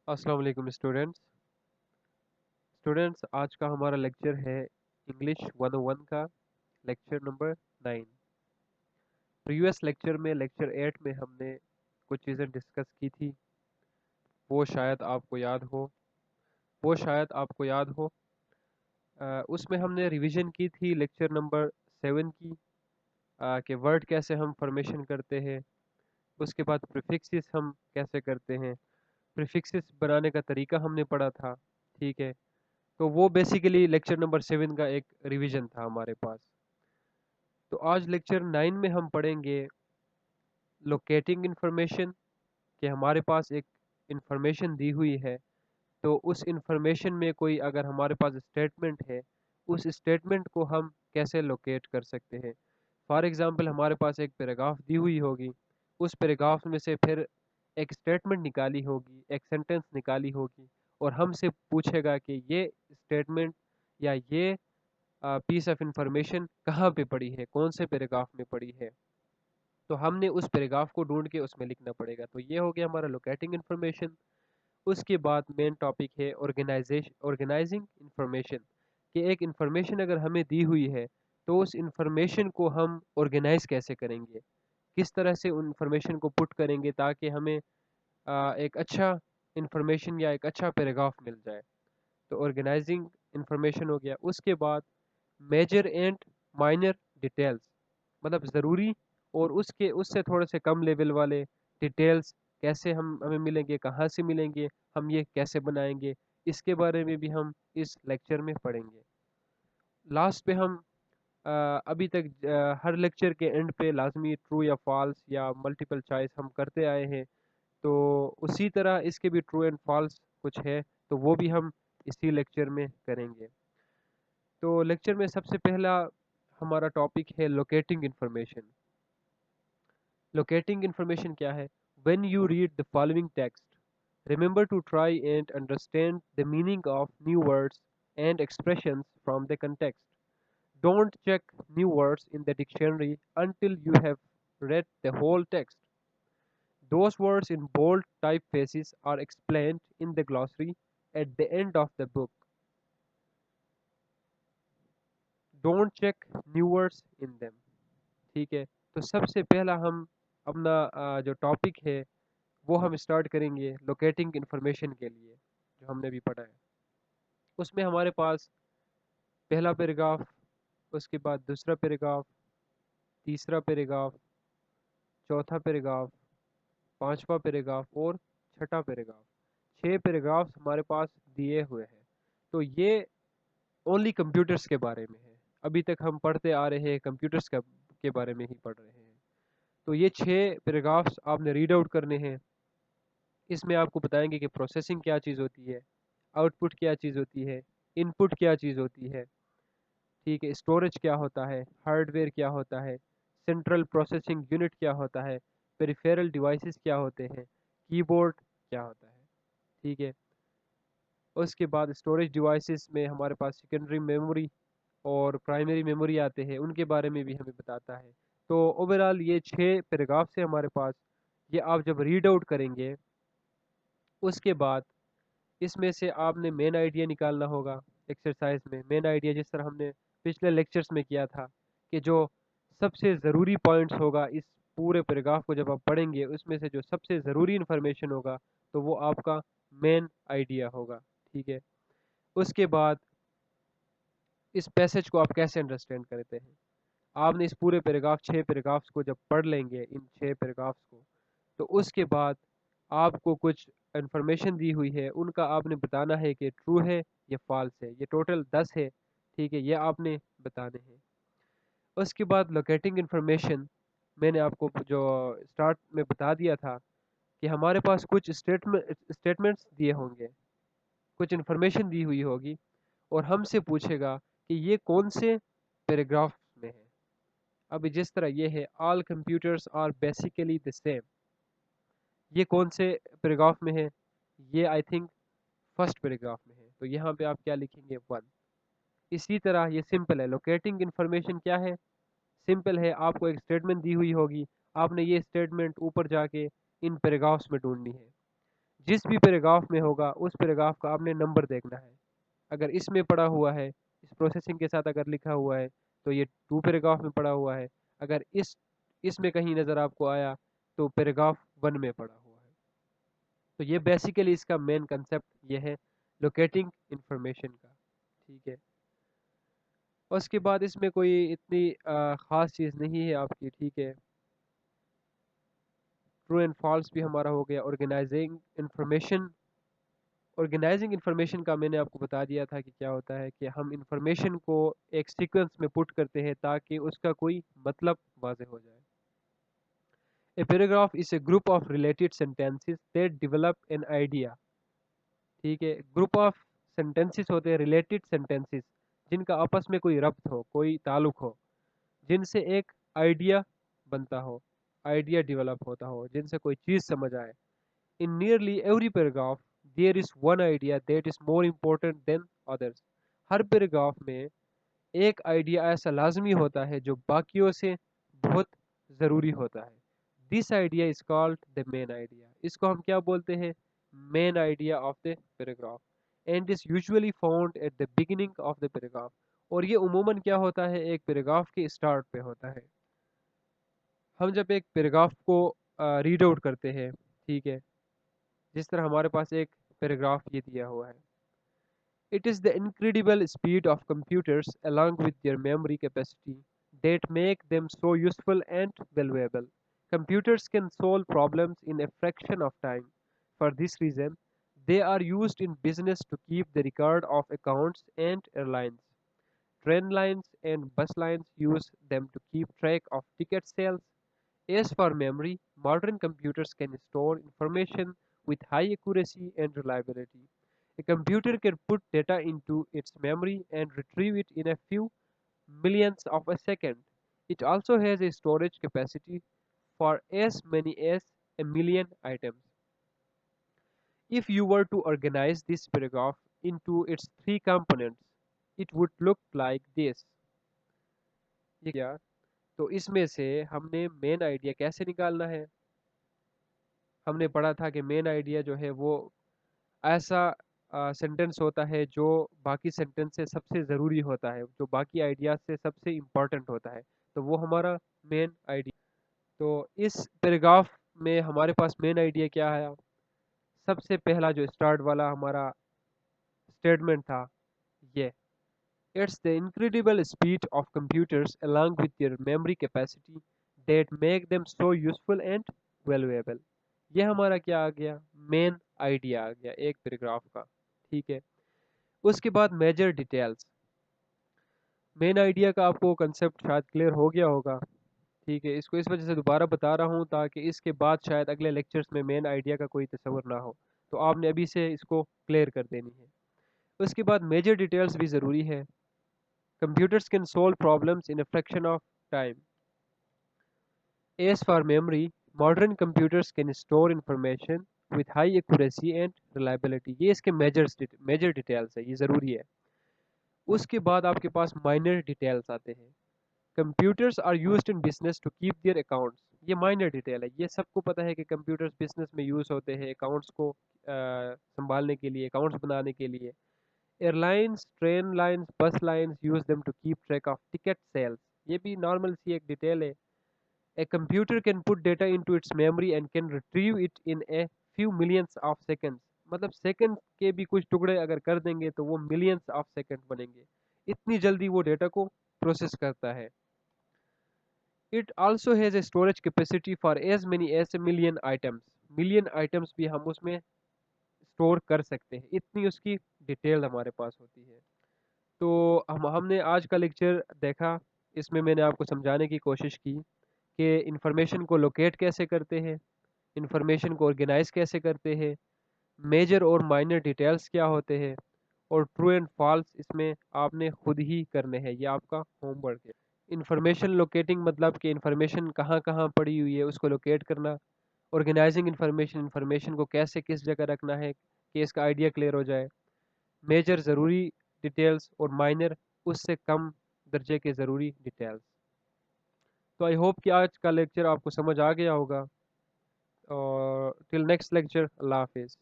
अस्सलाम वालेकुम स्टूडेंट्स आज का हमारा लेक्चर है इंग्लिश 101 का लेक्चर नंबर 9। प्रीवियस लेक्चर में लेक्चर 8 में हमने कुछ चीज़ें डिस्कस की थी। वो शायद आपको याद हो वो शायद आपको याद हो उसमें हमने रिवीजन की थी लेक्चर नंबर 7 की, कि वर्ड कैसे हम फॉर्मेशन करते हैं। उसके बाद प्रीफिक्सेस हम कैसे करते हैं, प्रीफिक्सेस बनाने का तरीका हमने पढ़ा था। ठीक है, तो वो बेसिकली लेक्चर नंबर 7 का एक रिवीजन था हमारे पास। तो आज लेक्चर 9 में हम पढ़ेंगे लोकेटिंग इन्फॉर्मेशन, कि हमारे पास एक इन्फॉर्मेशन दी हुई है, तो उस इन्फॉर्मेशन में कोई अगर हमारे पास स्टेटमेंट है, उस स्टेटमेंट को हम कैसे लोकेट कर सकते हैं। फॉर एग्ज़ाम्पल हमारे पास एक पैराग्राफ दी हुई होगी, उस पैराग्राफ में से फिर एक स्टेटमेंट निकाली होगी, एक सेंटेंस निकाली होगी, और हमसे पूछेगा कि ये स्टेटमेंट या ये पीस ऑफ इंफॉर्मेशन कहाँ पे पड़ी है, कौन से पैराग्राफ में पड़ी है। तो हमने उस पैराग्राफ को ढूंढ के उसमें लिखना पड़ेगा। तो ये हो गया हमारा लोकेटिंग इन्फॉर्मेशन। उसके बाद मेन टॉपिक है ऑर्गेनाइजिंग इंफॉर्मेशन, कि एक इंफॉर्मेशन अगर हमें दी हुई है तो उस इंफॉर्मेशन को हम ऑर्गेनाइज कैसे करेंगे, किस तरह से उन इंफॉर्मेशन को पुट करेंगे ताकि हमें एक अच्छा इंफॉर्मेशन या एक अच्छा पैराग्राफ मिल जाए। तो ऑर्गेनाइजिंग इंफॉर्मेशन हो गया। उसके बाद मेजर एंड माइनर डिटेल्स, मतलब ज़रूरी और उसके उससे थोड़े से कम लेवल वाले डिटेल्स कैसे हम हमें मिलेंगे, कहाँ से मिलेंगे, हम ये कैसे बनाएंगे, इसके बारे में भी हम इस लेक्चर में पढ़ेंगे। लास्ट पे हम अभी तक हर लेक्चर के एंड पे लाजमी ट्रू या फॉल्स या मल्टीपल चॉइस हम करते आए हैं। तो उसी तरह इसके भी ट्रू एंड फॉल्स कुछ है, तो वो भी हम इसी लेक्चर में करेंगे। तो लेक्चर में सबसे पहला हमारा टॉपिक है लोकेटिंग इन्फॉर्मेशन। लोकेटिंग इन्फॉर्मेशन क्या है? When you read the following text, remember to try and understand the meaning of new words and expressions from the context. Don't check new words in the dictionary until you have read the whole text. Those words in bold typefaces are explained in the glossary at the end of the book. Don't check new words in them. ठीक है, तो सबसे पहला हम अपना जो topic है वो हम स्टार्ट करेंगे लोकेटिंग इन्फॉर्मेशन के लिए, जो हमने भी पढ़ा है। उसमें हमारे पास पहला पैराग्राफ, उसके बाद दूसरा पैराग्राफ, तीसरा पैराग्राफ, चौथा पैराग्राफ, पांचवा पैराग्राफ और छठा पैराग्राफ। 6 पैराग्राफ्स हमारे पास दिए हुए हैं। तो ये ओनली कंप्यूटर्स के बारे में है। अभी तक हम पढ़ते आ रहे हैं कंप्यूटर्स के बारे में ही पढ़ रहे हैं। तो ये 6 पैराग्राफ्स आपने रीड आउट करने हैं। इसमें आपको बताएंगे कि प्रोसेसिंग क्या चीज़ होती है, आउटपुट क्या चीज़ होती है, इनपुट क्या चीज़ होती है, ठीक है, स्टोरेज क्या होता है, हार्डवेयर क्या होता है, सेंट्रल प्रोसेसिंग यूनिट क्या होता है, पेरिफेरल डिवाइसेस क्या होते हैं, कीबोर्ड क्या होता है। ठीक है, उसके बाद स्टोरेज डिवाइसेस में हमारे पास सेकेंडरी मेमोरी और प्राइमरी मेमोरी आते हैं, उनके बारे में भी हमें बताता है। तो ओवरऑल ये 6 पैराग्राफ से हमारे पास, ये आप जब रीड आउट करेंगे उसके बाद इसमें से आपने मेन आइडिया निकालना होगा। एक्सरसाइज में मेन आइडिया जिस तरह हमने पिछले लेक्चर्स में किया था, कि जो सबसे ज़रूरी पॉइंट्स होगा इस पूरे पैराग्राफ को जब आप पढ़ेंगे, उसमें से जो सबसे ज़रूरी इन्फॉर्मेशन होगा तो वो आपका मेन आइडिया होगा। ठीक है, उसके बाद इस पैसेज को आप कैसे अंडरस्टैंड करते हैं। आपने इस पूरे पैराग्राफ 6 पैराग्राफ्स को जब पढ़ लेंगे, इन 6 पैराग्राफ्स को, तो उसके बाद आपको कुछ इन्फॉर्मेशन दी हुई है, उनका आपने बताना है कि ट्रू है या फॉल्स है। ये टोटल 10 है। ठीक है, ये आपने बताने हैं। उसके बाद लोकेटिंग इन्फॉर्मेशन, मैंने आपको जो स्टार्ट में बता दिया था कि हमारे पास कुछ स्टेटमेंट्स दिए होंगे, कुछ इन्फॉर्मेशन दी हुई होगी, और हमसे पूछेगा कि ये कौन से पैराग्राफ में है। अभी जिस तरह ये है, all computers are basically the same, ये कौन से पैराग्राफ में है? ये आई थिंक फर्स्ट पैराग्राफ में है। तो यहाँ पे आप क्या लिखेंगे? 1। इसी तरह ये सिंपल है। लोकेटिंग इन्फॉर्मेशन क्या है? सिंपल है, आपको एक स्टेटमेंट दी हुई होगी, आपने ये स्टेटमेंट ऊपर जाके इन पैराग्राफ्स में ढूंढनी है। जिस भी पैराग्राफ में होगा उस पैराग्राफ का आपने नंबर देखना है। अगर इसमें पड़ा हुआ है, इस प्रोसेसिंग के साथ अगर लिखा हुआ है तो ये 2 पैराग्राफ में पड़ा हुआ है। अगर इसमें कहीं नज़र आपको आया तो पैराग्राफ 1 में पड़ा हुआ है। तो ये बेसिकली इसका मेन कंसेप्ट ये है लोकेटिंग इंफॉर्मेशन का। ठीक है। और उसके बाद इसमें कोई इतनी ख़ास चीज़ नहीं है आपकी। ठीक है। ट्रू एंड फॉल्स भी हमारा हो गया। ऑर्गेनाइजिंग इन्फॉर्मेशन का मैंने आपको बता दिया था कि क्या होता है कि हम इन्फॉर्मेशन को एक सीक्वेंस में पुट करते हैं ताकि उसका कोई मतलब वाज़ेह हो जाए। A paragraph is a group of related sentences that develop an idea. ठीक है। ग्रुप ऑफ सेंटेंसेस होते हैं रिलेटेड सेंटेंसेस जिनका आपस में कोई रब्त हो, कोई ताल्लुक हो, जिनसे एक आइडिया बनता हो, आइडिया डेवलप होता हो, जिनसे कोई चीज़ समझ आए। In nearly every paragraph, there is one idea that is more important than others. Her paragraph में एक आइडिया ऐसा लाजमी होता है जो बाकियों से बहुत ज़रूरी होता है। This idea is called the main idea. इसको हम क्या बोलते हैं? Main idea of the paragraph. And is usually found at the beginning of the paragraph. और ये उमूमन क्या होता है? एक पैराग्राफ के स्टार्ट पे होता है। हम जब एक पैराग्राफ को रीड आउट करते हैं, ठीक है, जिस तरह हमारे पास एक पैराग्राफ ये दिया हुआ है। It is the incredible speed of computers along with their memory capacity that make them so useful and valuable. Computers can solve problems in a fraction of time. For this reason, they are used in business to keep the record of accounts and airlines. Train lines and bus lines use them to keep track of ticket sales. As for memory, modern computers can store information with high accuracy and reliability. A computer can put data into its memory and retrieve it in a few millionths of a second. It also has a storage capacity for as many as a million items. If you were to organize this paragraph into its three components, it would look like this. ये क्या? तो इसमें से हमने main idea कैसे निकालना है? हमने पढ़ा था कि मेन आइडिया जो है वो ऐसा सेंटेंस होता है जो बाकी सेंटेंस से सबसे ज़रूरी होता है, जो बाकी आइडियाज़ से सबसे इम्पोर्टेंट होता है, तो वो हमारा मेन आइडिया। तो इस पैराग्राफ में हमारे पास मेन आइडिया क्या है? सबसे पहला जो स्टार्ट वाला हमारा स्टेटमेंट था ये, it's the incredible speed of computers along with their memory capacity that make them so useful and valuable। ये हमारा क्या आ गया? मेन आइडिया आ गया एक पैराग्राफ का। ठीक है। उसके बाद मेजर डिटेल्स। मेन आइडिया का आपको कंसेप्ट शायद क्लियर हो गया होगा। ठीक है। इसको इस वजह से दोबारा बता रहा हूँ ताकि इसके बाद शायद अगले लेक्चर्स में मेन आइडिया का कोई तस्वर ना हो, तो आपने अभी से इसको क्लियर कर देनी है। उसके बाद मेजर डिटेल्स भी ज़रूरी है। Computers can solve problems in a fraction of time. As for memory, modern computers can store information with high accuracy and reliability। ये इसके मेजर डिटेल्स है, ये ज़रूरी है। उसके बाद आपके पास माइनर डिटेल्स आते हैं। Computers are used in business to keep their accounts. ये माइनर डिटेल है। ये सबको पता है कि कंप्यूटर्स बिजनेस में यूज़ होते हैं अकाउंट्स को संभालने के लिए, अकाउंट्स बनाने के लिए। Airlines, train lines, bus lines use them to keep track of ticket sales. ये भी नॉर्मल सी एक डिटेल है। A computer can put data into its memory and can retrieve it in a few millions of seconds। मतलब second के भी कुछ टुकड़े अगर कर देंगे तो वो मिलियंस ऑफ सेकंड बनेंगे। इतनी जल्दी वो डेटा को प्रोसेस करता है। It also has a storage capacity for as many as a million items. Million items भी हम उसमें स्टोर कर सकते हैं, इतनी उसकी डिटेल हमारे पास होती है। तो हमने आज का लेक्चर देखा। इसमें मैंने आपको समझाने की कोशिश की कि इन्फॉर्मेशन को लोकेट कैसे करते हैं, इन्फॉर्मेशन को ऑर्गेनाइज कैसे करते हैं, मेजर और माइनर डिटेल्स क्या होते हैं, और ट्रू एंड फॉल्स इसमें आपने खुद ही करने हैं, ये आपका होमवर्क है। इन्फॉर्मेशन लोकेटिंग मतलब कि इन्फॉर्मेशन कहाँ कहाँ पड़ी हुई है उसको लोकेट करना। ऑर्गेनाइजिंग इन्फॉर्मेशन, इन्फॉर्मेशन को कैसे किस जगह रखना है कि इसका आइडिया क्लियर हो जाए। मेजर ज़रूरी डिटेल्स और माइनर उससे कम दर्जे के ज़रूरी डिटेल्स। तो आई होप कि आज का लेक्चर आपको समझ आ गया होगा। और टिल नेक्स्ट लेक्चर, अल्लाह हाफिज़।